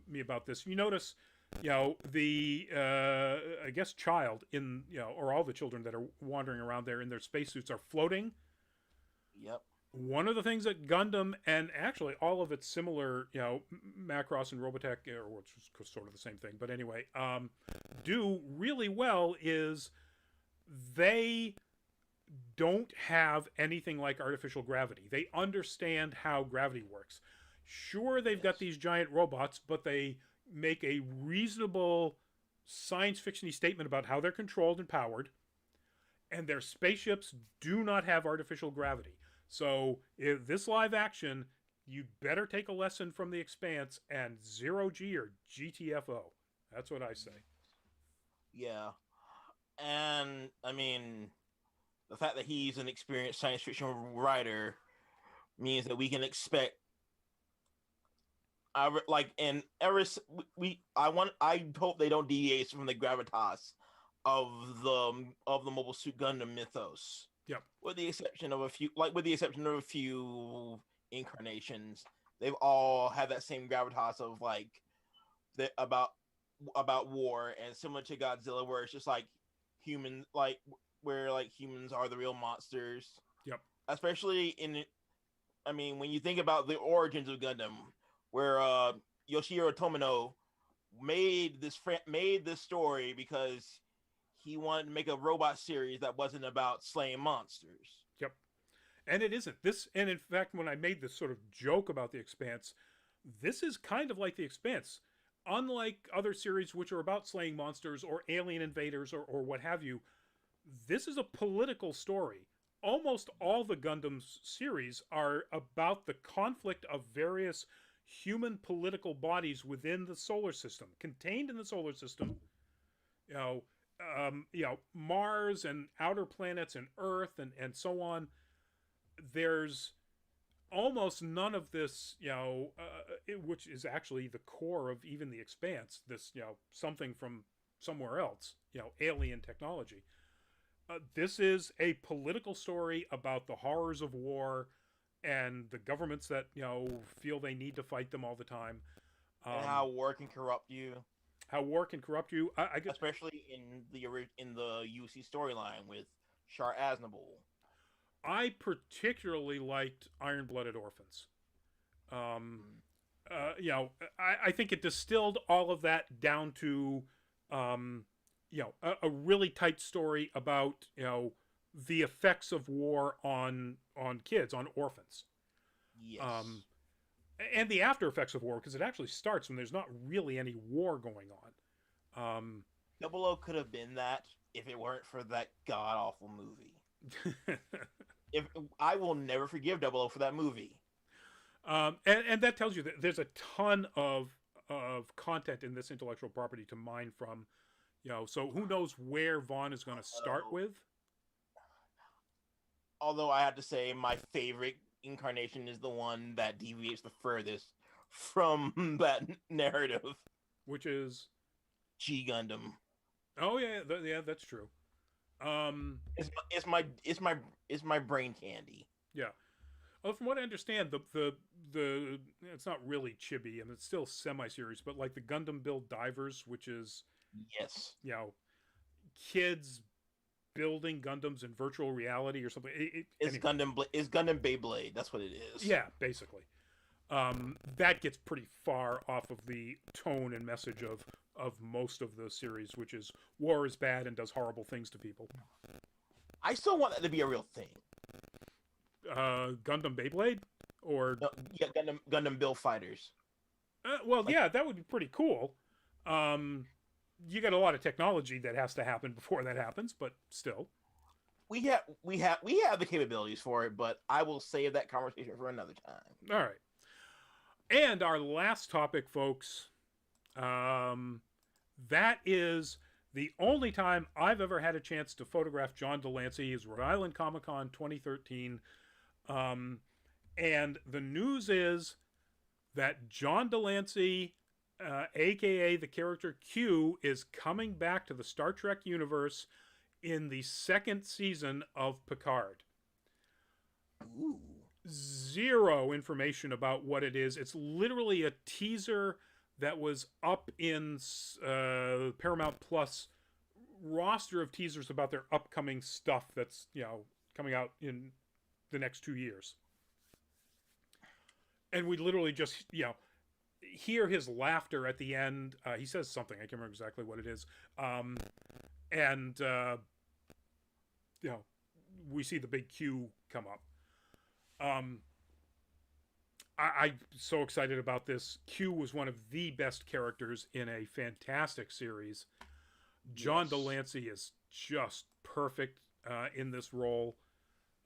me about this, you notice the I guess child in or all the children that are wandering around there in their spacesuits are floating. Yep. One of the things that Gundam and actually all of its similar, Macross and Robotech, which is sort of the same thing, but anyway, do really well is they don't have anything like artificial gravity. They understand how gravity works. Sure, they've got these giant robots, but they make a reasonable science fiction-y statement about how they're controlled and powered, and their spaceships do not have artificial gravity. So if this live action, you'd better take a lesson from The Expanse and 0G or GTFO. That's what I say. Yeah. And, I mean, the fact that he's an experienced science fiction writer means that we can expect I hope they don't deviate from the gravitas of the Mobile Suit Gundam mythos. Yep. With the exception of a few incarnations, they've all had that same gravitas of about war, and similar to Godzilla, where it's just humans humans are the real monsters. Yep. Especially when you think about the origins of Gundam, where Yoshihiro Tomino made this story because he wanted to make a robot series that wasn't about slaying monsters. Yep. And it isn't. And in fact, when I made this sort of joke about The Expanse, this is kind of like The Expanse. Unlike other series which are about slaying monsters or alien invaders or what have you, this is a political story. Almost all the Gundam series are about the conflict of various human political bodies within the solar system, contained in the solar system. Mars and outer planets and Earth and so on. There's almost none of this, which is actually the core of even The Expanse, this, something from somewhere else, alien technology. This is a political story about the horrors of war and the governments that, feel they need to fight them all the time. And how war can corrupt you. How war can corrupt you. I guess, especially in the UC storyline with Char Aznavour. I particularly liked Iron-Blooded Orphans. I think it distilled all of that down to, a really tight story about, the effects of war on kids, on orphans. Yes. And the after effects of war, because it actually starts when there's not really any war going on. Double O could have been that if it weren't for that god awful movie. If I will never forgive Double O for that movie. And that tells you that there's a ton of content in this intellectual property to mine from. So who knows where Vaughn is going to start with? Although I have to say, my favorite incarnation is the one that deviates the furthest from that narrative, which is G Gundam. Oh yeah, that's true. It's my brain candy. Yeah. Well, from what I understand, the it's not really chibi and it's still semi-serious, but like the Gundam Build Divers, which is yes, kids building Gundams in virtual reality or something. It's anyway. Gundam Beyblade. That's what it is. Yeah, basically. That gets pretty far off of the tone and message of most of the series, which is war is bad and does horrible things to people. I still want that to be a real thing. Gundam Beyblade? Or no, yeah, Gundam Bill Fighters. Well, like, yeah, that would be pretty cool. You got a lot of technology that has to happen before that happens, but still, we have the capabilities for it. But I will save that conversation for another time. All right. And our last topic, folks, that is the only time I've ever had a chance to photograph John Delancey. Is Rhode Island Comic Con 2013. And the news is that John Delancey, aka the character Q, is coming back to the Star Trek universe in the second season of Picard. Ooh. Zero information about what it is. It's literally a teaser that was up in Paramount Plus roster of teasers about their upcoming stuff that's, coming out in the next 2 years. And we literally just, hear his laughter at the end. He says something. I can't remember exactly what it is. We see the big Q come up. I'm so excited about this. Q was one of the best characters in a fantastic series. John Delancey is just perfect in this role.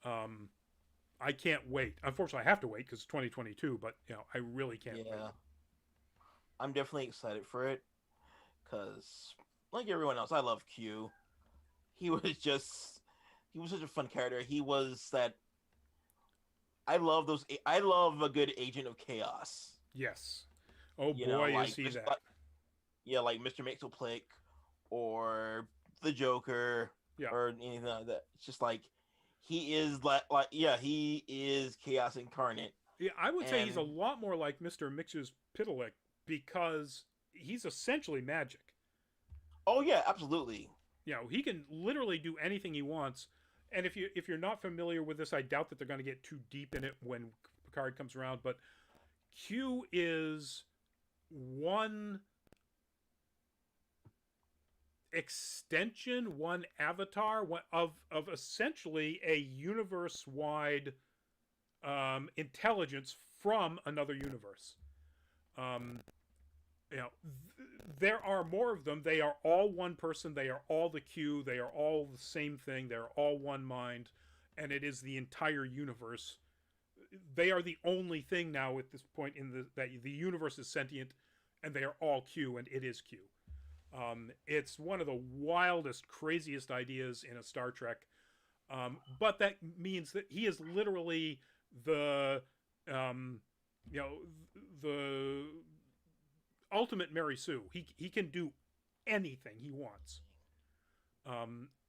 I can't wait. Unfortunately, I have to wait because it's 2022, but I really can't wait. I'm definitely excited for it because, like everyone else, I love Q. He was such a fun character. He was that. I love a good agent of chaos. Yes. Oh boy, is he that. Like Mr. Mxyzptlk or the Joker, or anything like that. It's just like he is he is chaos incarnate. Yeah, I would say he's a lot more like Mr. Mxyzptlk because he's essentially magic. Oh yeah, absolutely. He can literally do anything he wants. And if you're not familiar with this, I doubt that they're going to get too deep in it when Picard comes around. But Q is one extension, one avatar of essentially a universe-wide intelligence from another universe. There are more of them. They are all one person. They are all the Q. They are all the same thing. They're all one mind, and it is the entire universe. They are the only thing now at this point that the universe is sentient, and they are all Q, and it is Q. It's one of the wildest, craziest ideas in a Star Trek, but that means that he is literally the ultimate Mary Sue. He can do anything he wants,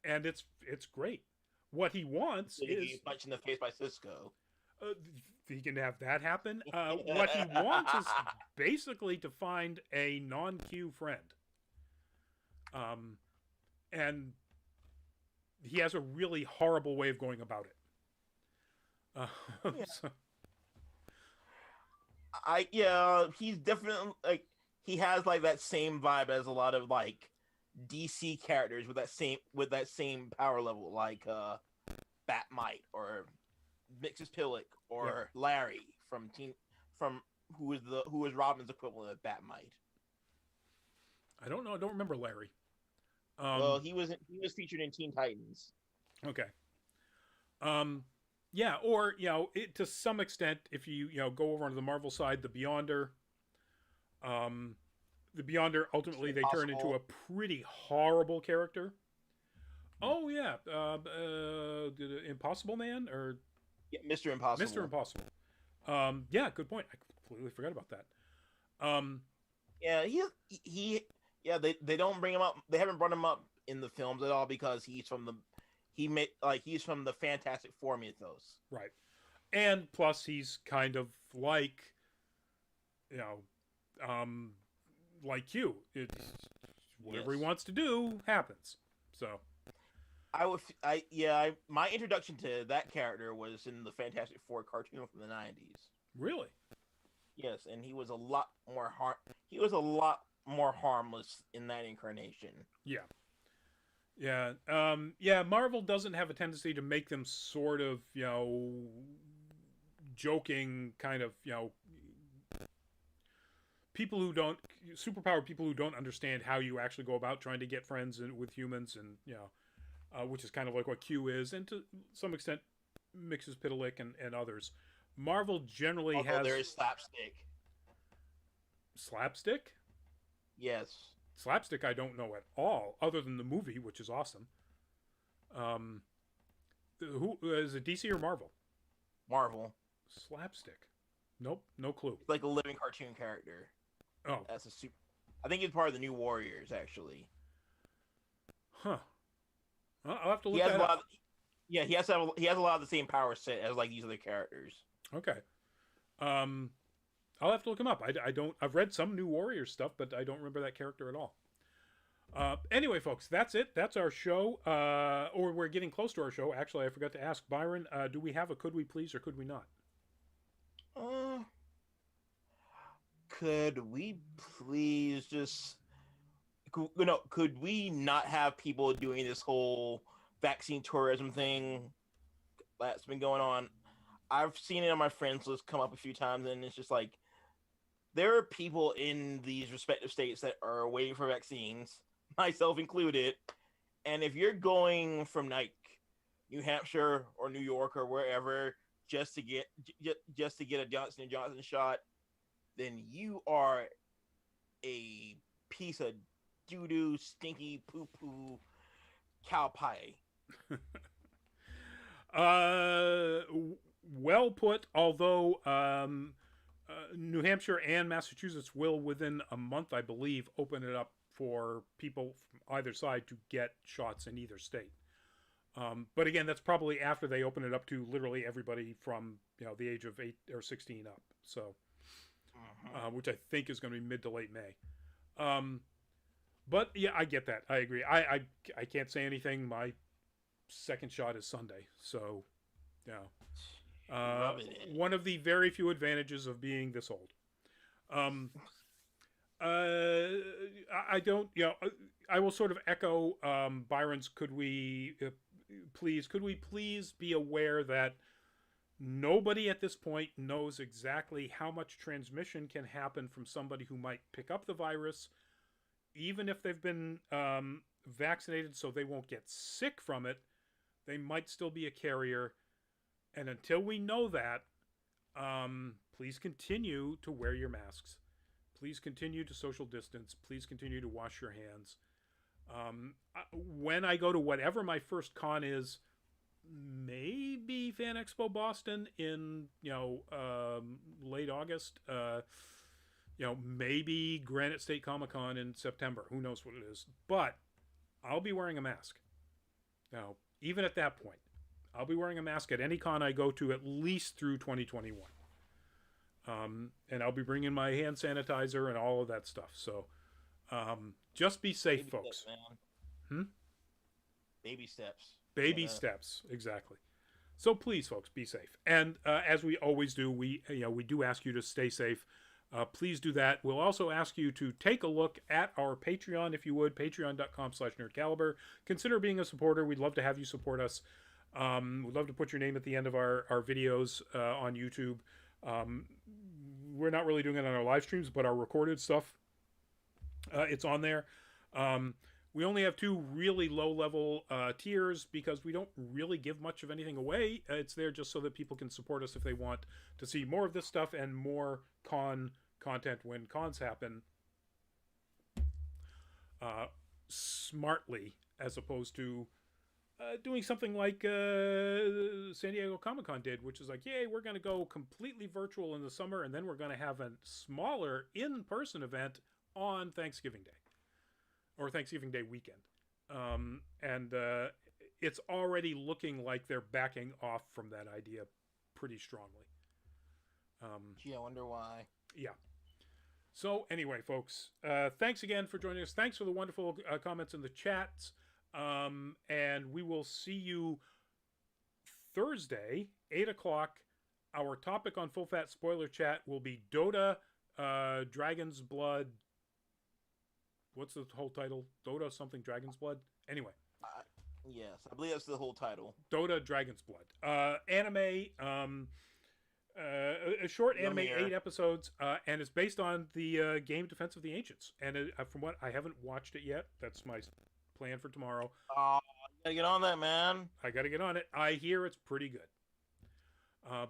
and it's great. What he wants is punched in the face by Cisco. He can have that happen. What he wants is basically to find a non-Q friend, and he has a really horrible way of going about it. He's definitely he has that same vibe as a lot of DC characters with that same power level, like Batmite or Mxyzptlk or Larry from who is Robin's equivalent of Batmite. I don't know. I don't remember Larry. Well, he was featured in Teen Titans. Okay. Or to some extent, if you go over on the Marvel side, the Beyonder. The Beyonder ultimately they turn into a pretty horrible character. Oh yeah, Impossible Man or Mr. Impossible. Mr. Impossible. Good point. I completely forgot about that. They don't bring him up. They haven't brought him up in the films at all because he's from the Fantastic Four mythos. Right. And plus he's kind of like like you. It's whatever he wants to do happens. So My introduction to that character was in the Fantastic Four cartoon from the 90s. Really? Yes, and he was a lot more harmless in that incarnation. Yeah. Yeah. Marvel doesn't have a tendency to make them sort of, joking kind of, people who don't superpowered people who don't understand how you actually go about trying to get friends with humans, and which is kind of like what Q is, and to some extent mixes Pitalik and others. Marvel generally Although has there is slapstick. Slapstick. Yes. Slapstick I don't know at all, other than the movie, which is awesome. Who is it, DC or Marvel? Marvel. Slapstick. Nope, no clue. It's like a living cartoon character. Oh. That's a super. I think he's part of the New Warriors, actually. Huh. Well, I'll have to look that up. He has a lot of the same power set as like these other characters. Okay. I'll have to look him up. I don't. I've read some New Warriors stuff, but I don't remember that character at all. Anyway, folks, that's it. That's our show. Or we're getting close to our show. Actually, I forgot to ask Byron. Do we have a could we please or could we not? Could we please just, could we not have people doing this whole vaccine tourism thing that's been going on? I've seen it on my friends list come up a few times, and it's just like, there are people in these respective states that are waiting for vaccines, myself included. And if you're going from like New Hampshire or New York or wherever just to get a Johnson & Johnson shot, then you are a piece of doo-doo, stinky, poo-poo cow pie. Well put, although New Hampshire and Massachusetts will, within a month, I believe, open it up for people from either side to get shots in either state. But again, that's probably after they open it up to literally everybody from the age of 8 or 16 up. So, which I think is going to be mid to late May. But yeah, I get that. I agree. I can't say anything. My second shot is Sunday, so one of the very few advantages of being this old. I don't. I will sort of echo Byron's. Could we please be aware that nobody at this point knows exactly how much transmission can happen from somebody who might pick up the virus, even if they've been vaccinated, so they won't get sick from it. They might still be a carrier, and until we know that, please continue to wear your masks. Please continue to social distance. Please continue to wash your hands. When I go to whatever my first con is, maybe Fan Expo Boston in late August, maybe Granite State Comic Con in September. Who knows what it is? But I'll be wearing a mask. Now, even at that point, I'll be wearing a mask at any con I go to at least through 2021. And I'll be bringing my hand sanitizer and all of that stuff. So just be safe, folks. Steps, man. Baby steps. Baby steps, exactly. So please, folks, be safe. And as we always do, we do ask you to stay safe. Please do that. We'll also ask you to take a look at our Patreon, if you would, patreon.com/nerdcaliber. Consider being a supporter. We'd love to have you support us. We'd love to put your name at the end of our videos on YouTube. We're not really doing it on our live streams, but our recorded stuff, it's on there. We only have 2 really low-level tiers because we don't really give much of anything away. It's there just so that people can support us if they want to see more of this stuff and more content when cons happen smartly, as opposed to doing something like San Diego Comic-Con did, which is like, yay, we're going to go completely virtual in the summer, and then we're going to have a smaller in-person event on Thanksgiving Day. Or Thanksgiving Day weekend. And it's already looking like they're backing off from that idea pretty strongly. Gee, I wonder why. Yeah. So anyway, folks, thanks again for joining us. Thanks for the wonderful comments in the chats. And we will see you Thursday, 8 o'clock. Our topic on Full Fat Spoiler Chat will be Dota, Dragon's Blood. What's the whole title? Dota something Dragon's Blood? Anyway. Yes, I believe that's the whole title. Dota Dragon's Blood. Anime, a short anime, 8 episodes, and it's based on the game Defense of the Ancients. And from what I haven't watched it yet, that's my plan for tomorrow. Oh, you gotta get on that, man. I gotta get on it. I hear it's pretty good.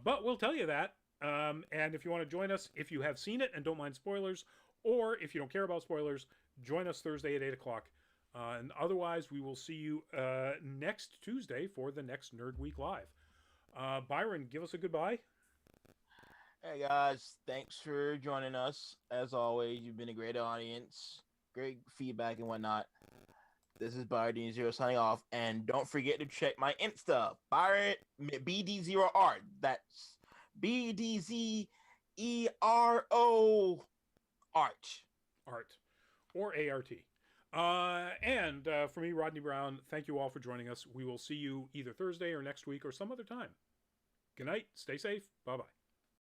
But we'll tell you that. And if you want to join us, if you have seen it and don't mind spoilers, or if you don't care about spoilers, join us Thursday at 8 o'clock. And otherwise, we will see you next Tuesday for the next Nerd Week Live. Byron, give us a goodbye. Hey, guys. Thanks for joining us. As always, you've been a great audience. Great feedback and whatnot. This is Byron0 signing off. And don't forget to check my Insta, Byron BD0R. That's BDZERO Art. Art. Or ART. And for me, Rodney Brown, thank you all for joining us. We will see you either Thursday or next week or some other time. Good night. Stay safe. Bye-bye.